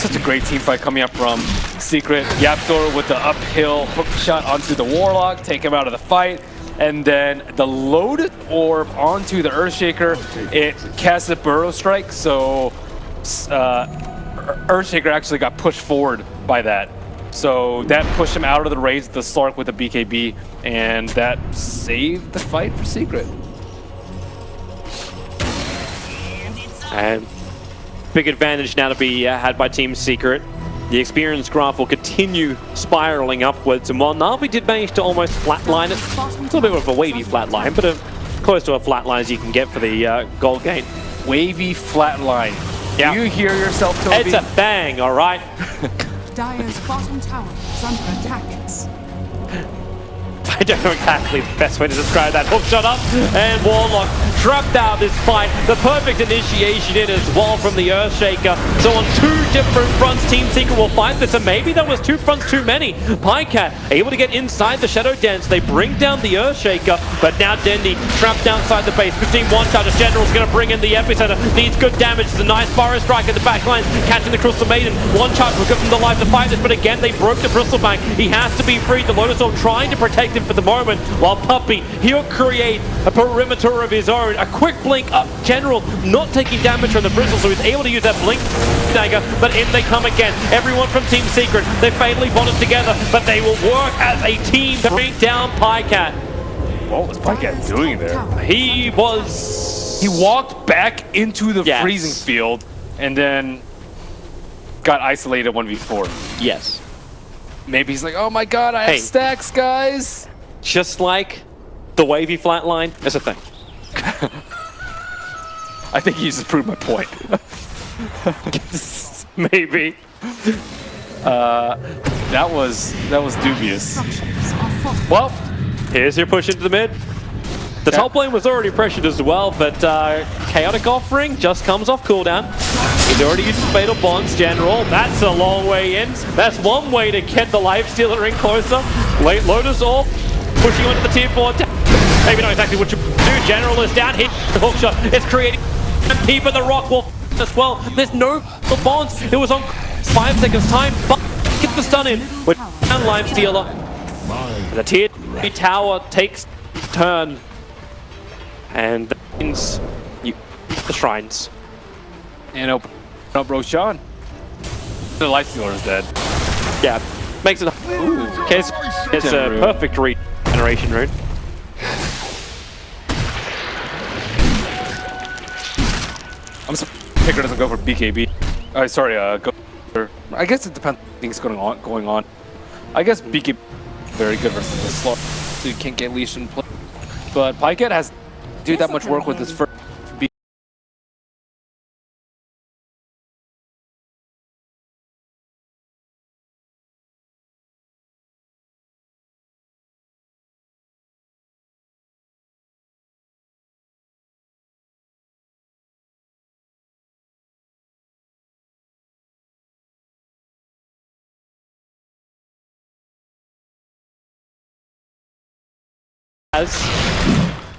such a great team fight coming up from Secret. Yaptor with the uphill hook shot onto the Warlock, take him out of the fight. And then the loaded orb onto the Earthshaker, it casts a Burrow Strike, so Earthshaker actually got pushed forward by that. So that pushed him out of the range of the Slark with the BKB, and that saved the fight for Secret. And big advantage now to be had by Team Secret. The experience graph will continue spiraling upwards, and while Na'Vi did manage to almost flatline it, it's a little bit of a wavy flatline, but close to a flatline as you can get for the gold gain. Wavy flatline. Yeah. Do you hear yourself, Toby? It's a bang, all right? Dire's bottom tower is under attack. I don't know exactly the best way to describe that. Hook shot up, and Warlock trapped out this fight. The perfect initiation in as well from the Earthshaker. So on two different fronts, Team Secret will fight this, and maybe that was two fronts too many. Pycat able to get inside the Shadow Dance. They bring down the Earthshaker, but now Dendy trapped outside the base. 15 one-shot. The General's going to bring in the Epicenter. Needs good damage. It's a nice Burrow Strike at the back line, catching the Crystal Maiden. One charge will give him the life to fight this, but again, they broke the Crystal Bank. He has to be free. The Lotus Orb trying to protect him for the moment, while Puppey, he'll create a perimeter of his own. A quick blink up. General not taking damage from the Bristle, so he's able to use that blink dagger, but in they come again. Everyone from Team Secret, they fatally bonded together, but they will work as a team to bring down Pycat. What was Pycat doing there? He walked back into the freezing field and then got isolated 1v4. Yes. Maybe he's like, oh my god, I have stacks, guys. Just like the wavy flatline is a thing. I think he just proved my point. Maybe. That was dubious. Well, here's your push into the mid. The top lane was already pressured as well, but Chaotic Offering just comes off cooldown. He's already used Fatal Bonds, General. That's a long way in. That's one way to get the Lifestealer in closer. Late Lotus Orb, pushing onto the tier 4. Maybe not exactly what you do. General is down here. The hook shot is creating MP, but the Rock will as well. There's no bonds. It was on 5 seconds time, but get the stun in with down Lifestealer. The tier 3 tower takes turn, and that means the shrines. And open up Roshan. The Lifestealer is dead. Yeah, makes it. Okay, it's a perfect regeneration rune. I'm surprised Picker doesn't go for BKB. Sorry, go for, I guess it depends on things going on. I guess BKB very good versus the Slark, so you can't get leashed in play. But Pycat has to do that much work with his first.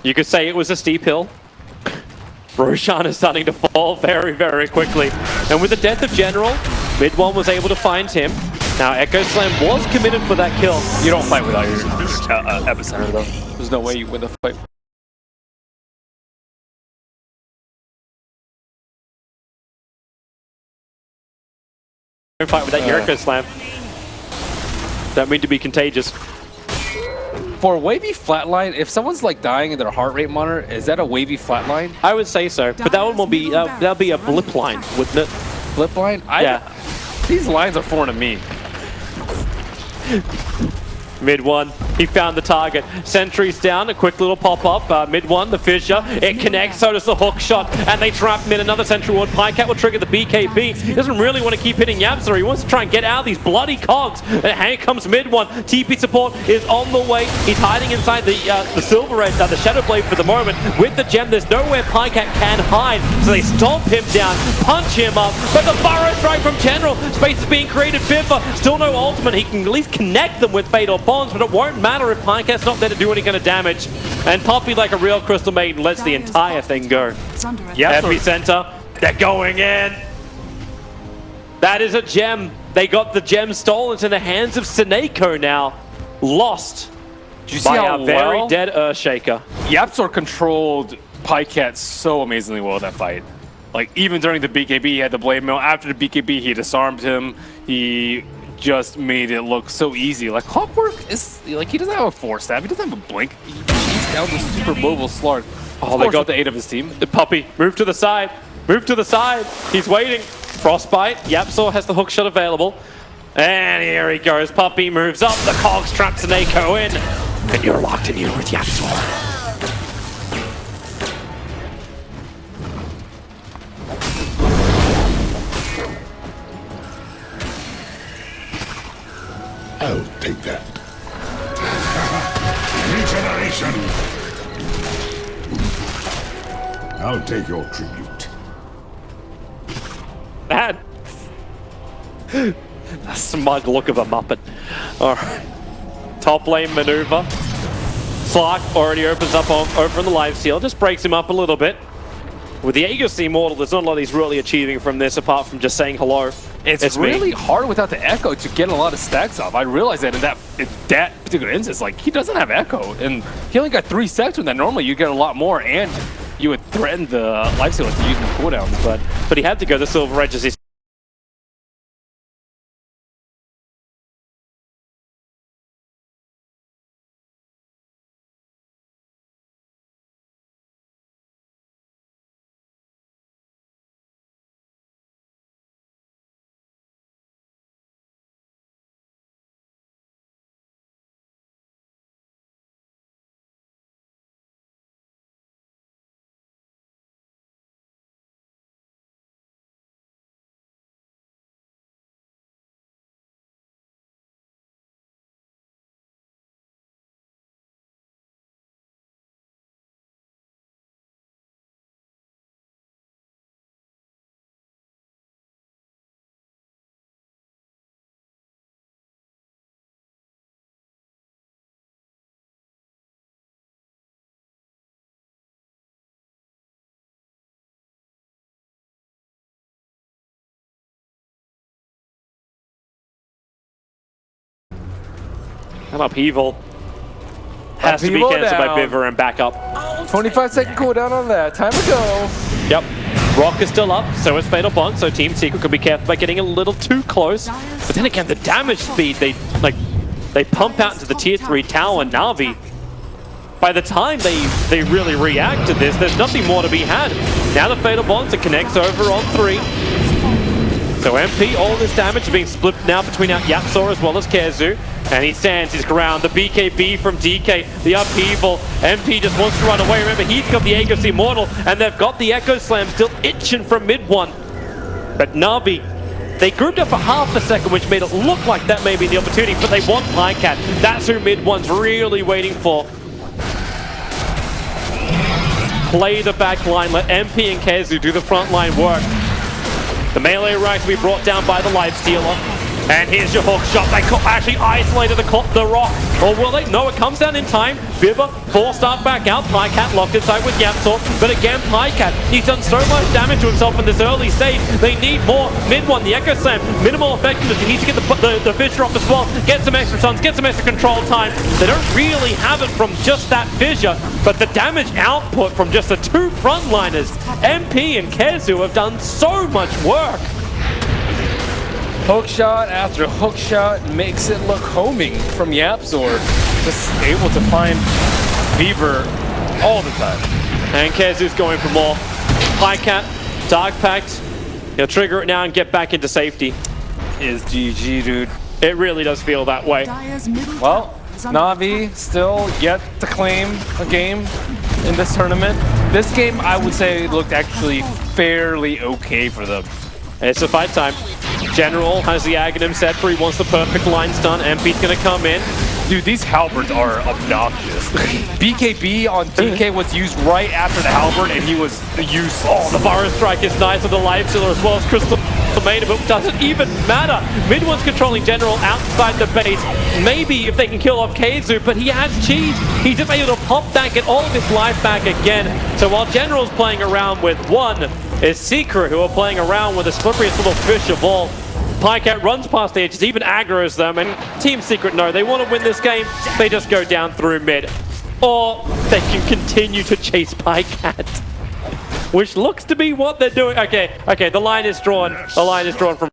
You could say it was a steep hill. Roshan is starting to fall very, very quickly. And with the death of General, mid one was able to find him. Now Echo Slam was committed for that kill. You don't fight without your Epicenter though. There's no way you win the fight. Don't fight with that Echo Slam. Don't mean to be contagious. For a wavy flatline, if someone's like dying in their heart rate monitor, is that a wavy flatline? I would say so, but that one will be that'll be a blip line, wouldn't it? Blip line? Yeah. These lines are foreign to me. Mid one, he found the target. Sentry's down, a quick little pop-up. Mid one, the fissure, it connects, so does the hook shot, and they trap mid. Another Sentry ward. Pycat will trigger the BKB. He doesn't really want to keep hitting Yapster. He wants to try and get out of these bloody cogs. And here comes mid one. TP support is on the way. He's hiding inside the Silver Edge, the Shadow Blade for the moment. With the gem, there's nowhere Pycat can hide, so they stomp him down, punch him up, but the Burrow Strike from General. Space is being created. Biffa, still no ultimate. He can at least connect them with Fatal Bonds, but it won't matter if Pycat's not there to do any kind of damage. And Puppey, like a real Crystal Maiden, lets the entire thing go. Epicenter, they're going in. That is a gem. They got the gem stolen into the hands of Seneko now. Lost Do you see by how our very well dead Earthshaker. Yapzor controlled Pycat so amazingly well that fight? Like, even during the BKB, he had the Blade Mill. After the BKB, he disarmed him. He just made it look so easy. Like, Clockwork is, like, he doesn't have a 4-stab. He doesn't have a blink. He's down the super mobile Slark. Oh, they got the 8 of his team. The Puppey, move to the side. Move to the side. He's waiting. Frostbite. Yapzor has the hook shot available. And here he goes. Puppey moves up. The Cogs trap Seneko in. And you're locked in here with Yapzor. I'll take that. Regeneration! I'll take your tribute. That a smug look of a Muppet. Alright. Top lane maneuver. Slark already opens up over in the life steal, just breaks him up a little bit. With the Aegis Immortal, there's not a lot he's really achieving from this apart from just saying hello. It's really hard without the Echo to get a lot of stacks off. I realized that in that particular instance, like, he doesn't have Echo, and he only got 3 stacks when that normally you get a lot more, and you would threaten the lifesteal to use the cooldowns, but he had to go the Silver Edge as his an upheaval. Has to be cancelled by Biver and back up. 25-second cooldown on that. Time to go. Yep. Rock is still up, so is Fatal Bond, so Team Secret could be careful by getting a little too close. But then again, the damage speed, they pump out into the tier 3 tower Na'Vi. By the time they really react to this, there's nothing more to be had. Now the Fatal Bonds, it connects over on 3. So MP, all this damage is being split now between Yapzor as well as Kezu. And he stands his ground. The BKB from DK, the upheaval. MP just wants to run away. Remember, he's got the Aegis Immortal, and they've got the Echo Slam still itching from mid one. But Na'Vi, they grouped up for half a second, which made it look like that may be the opportunity, but they want Pycat. That's who mid one's really waiting for. Play the back line, let MP and Kezu do the front line work. The melee right to be brought down by the Lifestealer. And here's your hook shot. They actually isolated the rock. Or will they? No, it comes down in time. Biver, 4-star back out. Pycat locked inside with Yapzor. But again, Pycat, he's done so much damage to himself in this early stage. They need more. Mid one, the Echo Slam. Minimal effectiveness. He needs to get the fissure off as well. Get some extra stuns, get some extra control time. They don't really have it from just that fissure. But the damage output from just the 2 frontliners, MP and Kezu, have done so much work. Hook shot after hook shot makes it look homing from Yapzor. Just able to find Beaver all the time. And Kezu's going for more. Pycat, Dark Pact. He'll trigger it now and get back into safety. Is GG, dude. It really does feel that way. Well, Na'Vi still yet to claim a game in this tournament. This game, I would say, looked actually fairly okay for them. It's a fight time. General has the Aghanim set for he wants the perfect line stun. MP's gonna come in. Dude, these halberds are obnoxious. BKB on DK was used right after the halberd, and he was useless. Oh, the Burrow Strike is nice with the Lifestealer as well as Crystal Maiden, but it doesn't even matter. Mid one's controlling General outside the base. Maybe if they can kill off Kezu, but he has cheese. He's just able to pop that, get all of his life back again. So while General's playing around with one, is Secret, who are playing around with the slipperiest little fish of all. Pycat runs past the edges, even aggroes them, and Team Secret know they want to win this game. They just go down through mid. Or they can continue to chase Pycat, which looks to be what they're doing. Okay, the line is drawn. The line is drawn from...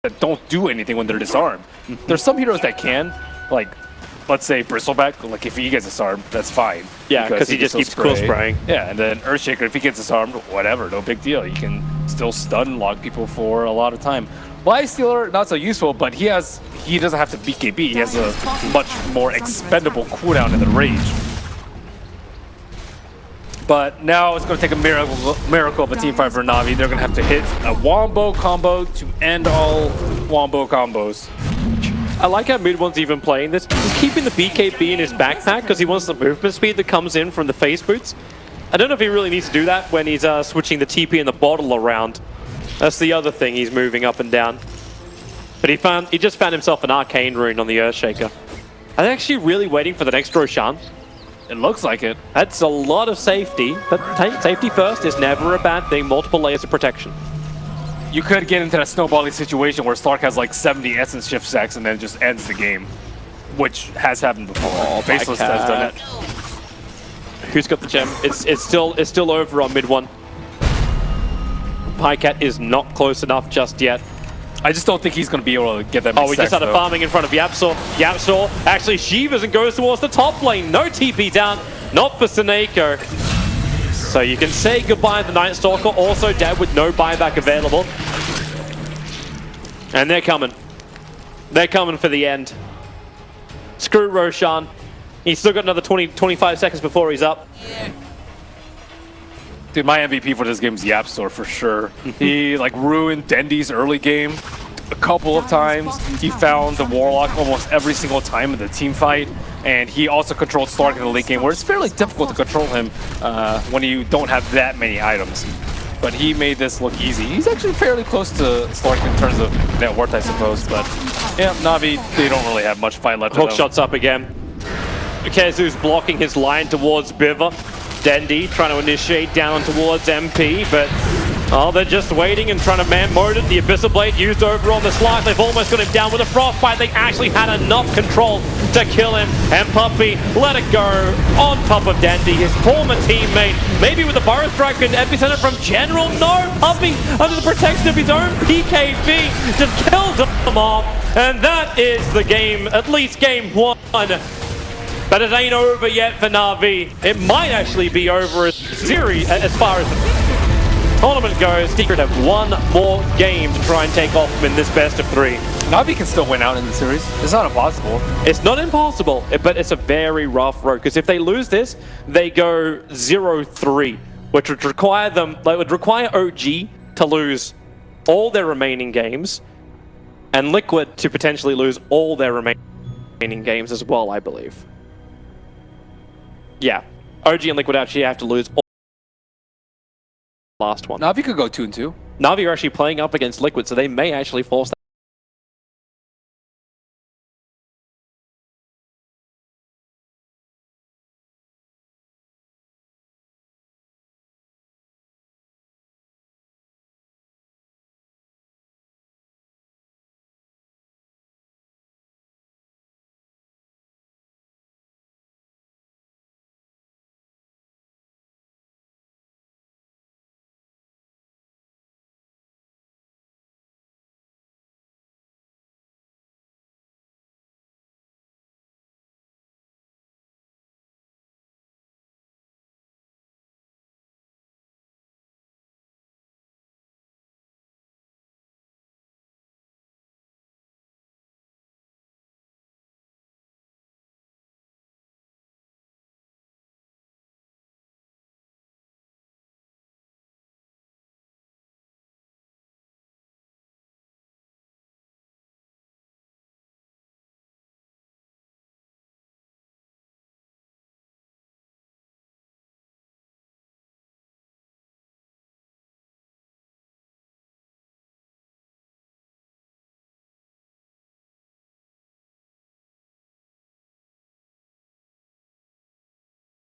that don't do anything when they're disarmed. There's some heroes that can, like, let's say Bristleback, like if he gets disarmed, that's fine. Yeah, because he just keeps cool spraying. Yeah, and then Earthshaker, if he gets disarmed, whatever, no big deal. You can still stun log people for a lot of time. Lifestealer, not so useful, but he doesn't have to BKB. He has a much more expendable cooldown in the Rage. But now it's going to take a miracle of a team fight for Na'Vi. They're going to have to hit a Wombo combo to end all Wombo combos. I like how Mid-One's even playing this. He's keeping the BKB in his backpack because he wants the movement speed that comes in from the face boots. I don't know if he really needs to do that when he's switching the TP and the bottle around. That's the other thing he's moving up and down. But he just found himself an arcane rune on the Earthshaker. Are they actually really waiting for the next Roshan? It looks like it. That's a lot of safety, but safety first is never a bad thing. Multiple layers of protection. You could get into that snowballing situation where Stark has like 70 essence shift sacks and then just ends the game, which has happened before. Oh, Faceless has done it. Who's got the gem? It's still over on mid one. Pycat is not close enough just yet. I just don't think he's going to be able to get that many we just had a farming in front of Yapsaw. Yapsaw actually Shivas and goes towards the top lane. No TP down, not for Seneko. So you can say goodbye to the Night Stalker, also dead with no buyback available. And they're coming. They're coming for the end. Screw Roshan. He's still got another 25 seconds before he's up. Dude, my MVP for this game is Yapstor for sure. He like ruined Dendy's early game a couple of times. He found the Warlock almost every single time in the team fight. And he also controlled Stark in the late game, where it's fairly difficult to control him when you don't have that many items. But he made this look easy. He's actually fairly close to Stark in terms of net worth, I suppose. But yeah, Na'Vi, they don't really have much fight left. Hook shots up again. Kezu's blocking his line towards Biva. Dendy trying to initiate down towards MP, but they're just waiting and trying to man-mode it. The Abyssal Blade used over on the slide. They've almost got him down with a Frostbite. They actually had enough control to kill him. And Puppey let it go on top of Dendy, his former teammate. Maybe with a Burrow Strike and Epicenter from General. No, Puppey under the protection of his own PKB just killed him off. And that is the game, at least game one. But it ain't over yet for Na'Vi. It might actually be over as series as far as the tournament goes. Secret have one more game to try and take off them in this best of three. Na'Vi can still win out in the series. It's not impossible. It's not impossible, but it's a very rough road. Because if they lose this, they go 0-3, which would require them. They would require OG to lose all their remaining games, and Liquid to potentially lose all their remaining games as well, I believe. Yeah, OG and Liquid actually have to lose all the last one. Na'Vi could go 2-2. Na'Vi are actually playing up against Liquid, so they may actually force that.